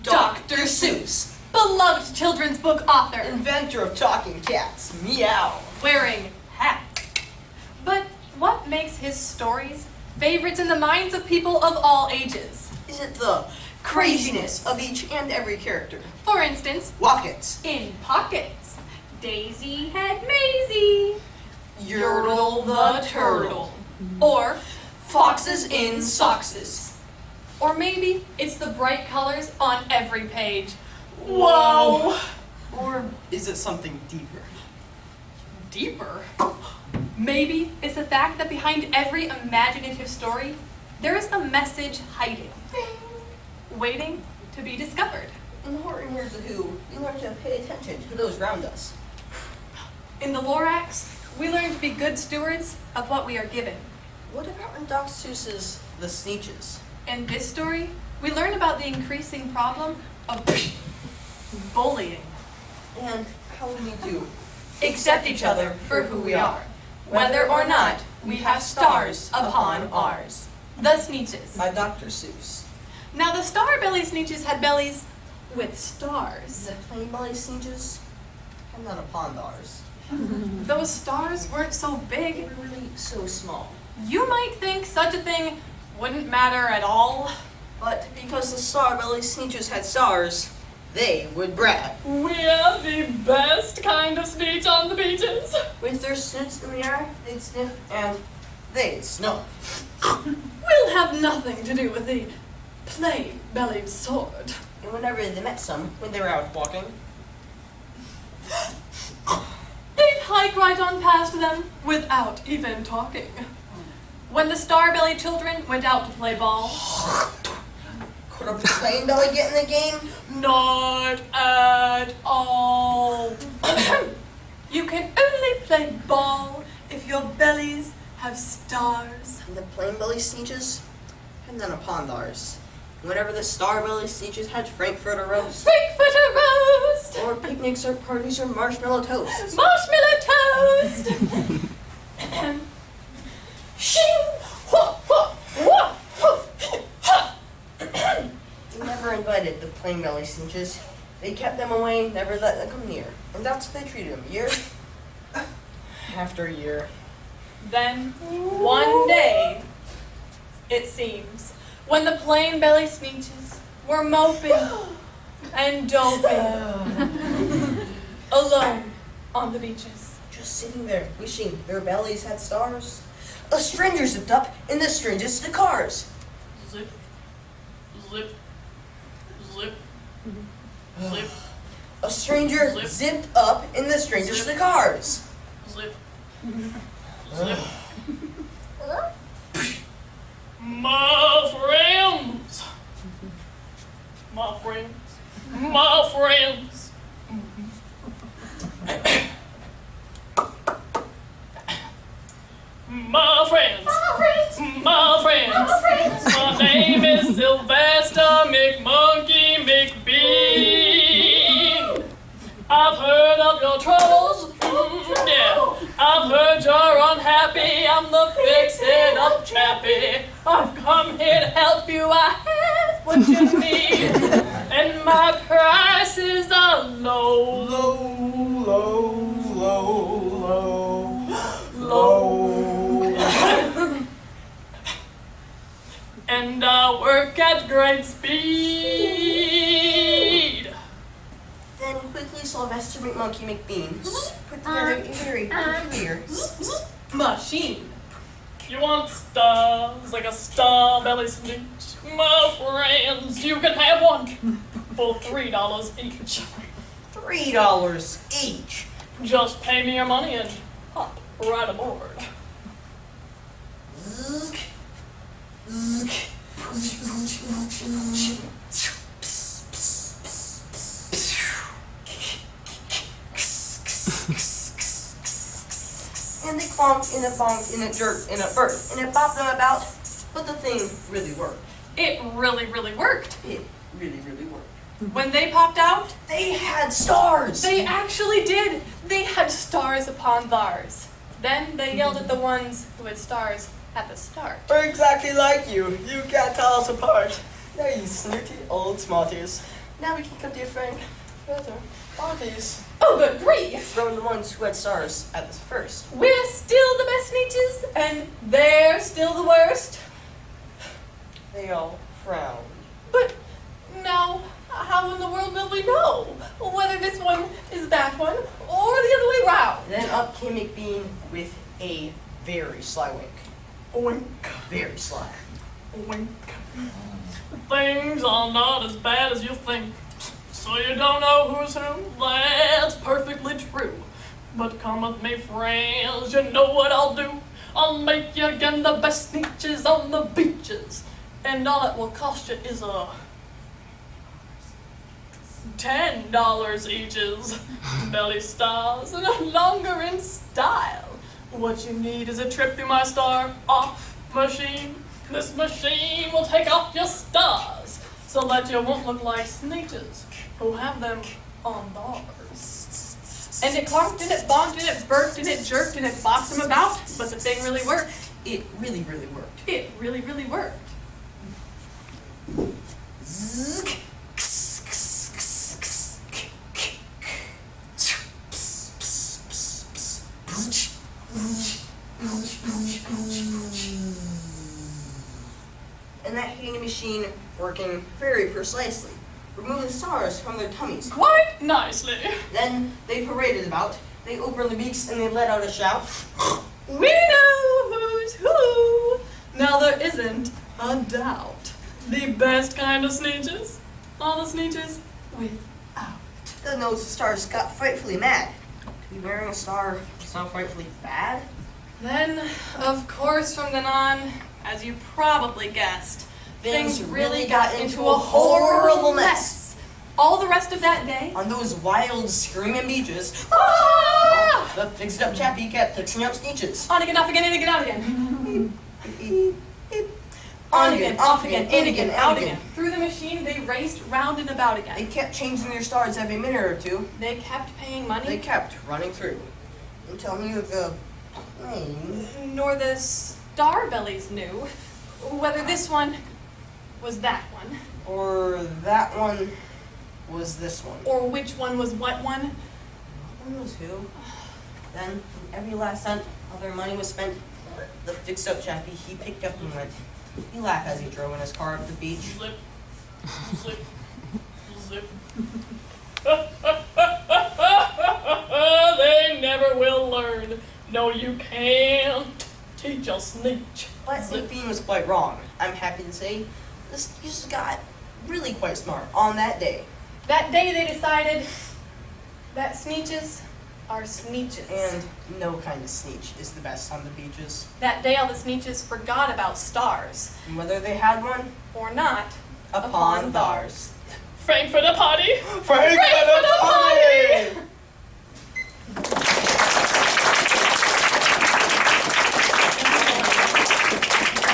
Dr. Seuss, beloved children's book author, inventor of talking cats, meow, wearing hats. But what makes his stories favorites in the minds of people of all ages? Is it the craziness of each and every character? For instance, Wockets, in Pockets, Daisy had Maisie, Yertle the turtle, or foxes in sockses. Or maybe it's the bright colors on every page. Whoa! Or is it something deeper? Deeper? Maybe it's the fact that behind every imaginative story, there is a message hiding, waiting to be discovered. In the Horton Hears a Who, we learn to pay attention to those around us. In the Lorax, we learn to be good stewards of what we are given. What about in Dr. Seuss's The Sneetches? In this story, we learn about the increasing problem of bullying. And how we need to Accept each other for who we are, whether or not we have stars upon ours. The Sneetches. by Dr. Seuss. Now the star-belly Sneetches had bellies with stars. The plain belly Sneetches and not upon ours. Those stars weren't so They big. were really so small. You might think such a thing wouldn't matter at all. But because the star belly Sneetches had stars, they would brag. We're the best kind of Sneetch on the beaches. With their snoots in the air, they'd sniff and they'd snuff. We'll have nothing to do with the plain-bellied sword. And whenever they met some, when they were out walking, They'd hike right on past them without even talking. When the star-bellied children went out to play ball, could a plain belly get in the game? not at all. You can only play ball if your bellies have stars. And the plain belly Sneetches had none upon theirs. Whenever the star belly Sneetches had Frankfurter roast, Frankfurter roast! or picnics or parties or marshmallow toasts. Marshmallow toast! Shing! Wha, wha, wha, wha, ha. They never invited the plain belly Sneetches. They kept them away, never let them come near. And that's what they treated them, year after year. Then, one day, it seems, when the plain belly Sneetches were moping and doping, alone on the beaches. Just sitting there, wishing their bellies had stars. A stranger zipped up in the strangest of cars. Zip, zip, zip, zip, A stranger Zip. zipped up in the strangest of cars. zip, zip. My friends, my friends, my friends. My friends, my friends, my name is Sylvester McMonkey McBean. I've heard of your troubles, yeah. I've heard you're unhappy, I'm the fix-it-up chappy. I've come here to help you, I have what you need. And my prices are low, low. And I work at great speed. Then quickly Sylvester McMonkey McBean put together a very peculiar Machine. You want stars like a star belly Sneetch? My friends, you can have one for $3 each. $3 each. Just pay me your money and hop right aboard. Zzz, zzz, and they clonked in a bonk, in a dirt, in a birth, and it bopped them about, but the thing really worked. It really, really worked. It really, really worked. When they popped out, They had stars! they actually did. They had stars upon theirs. Then they yelled at the ones who had stars at the start. We're exactly like you. You can't tell us apart. Now you snooty old smarties. Now we kick up dear Frank. Further. Parties. Oh, good grief! From the ones who had stars at the first. We're still the best Sneetches, and they're still the worst. They all frowned. But now, how in the world will we know whether this one is that one or the other way round? Then up came McBean with a very sly wink. Oink, Very sly. oink. Things are not as bad as you think. So you don't know who's who? That's perfectly true. But come with me, friends, you know what I'll do. I'll make you again the best Sneetches on the beaches. And all it will cost you is $10 eaches. Belly stars, no longer in style. What you need is a trip through my star off machine. This machine will take off your stars so that you won't look like Sneetches who have them on bars. And it clunked and it bonked and it burped and it jerked and it boxed them about, but the thing really worked. It really, really worked. It really, really worked. And that handing machine working very precisely, removing stars from their tummies. Quite nicely. Then they paraded about, they opened their beaks, and they let out a shout. We know who's who. Now there isn't a doubt. The best kind of Sneetches. All the Sneetches without. Then those stars got frightfully mad. To be wearing a star is not frightfully bad. Then, of course, from then on, as you probably guessed, things really got into a horrible mess. All the rest of that day, On those wild, screaming beaches, ah! the fixed-up chappie kept fixing up Sneetches. On again, off again, in again, out again. On again, off again, in again, out again. Through the machine, they raced round and about They again. kept changing their stars every minute or two. They kept paying They money, kept running through. Until neither the plane nor the star bellies knew whether this one was that one, or that one was this one. or which one was what one. Who knows who? Then, when every last cent of their money was spent, the fixed-up chappie, he picked up and went. He laughed as he drove in his car up the beach. Zip. Zip. Zip. They never will learn. No, you can't teach a Sneetch. But Zip. McBean was quite wrong. I'm happy to say, the Sneetches got really quite smart on that day. That day they decided that Sneetches are Sneetches. And no kind of Sneetch is the best on the beaches. That day all the Sneetches forgot about stars, And whether they had one, or not, upon theirs. Frank for the party. Frank for the party!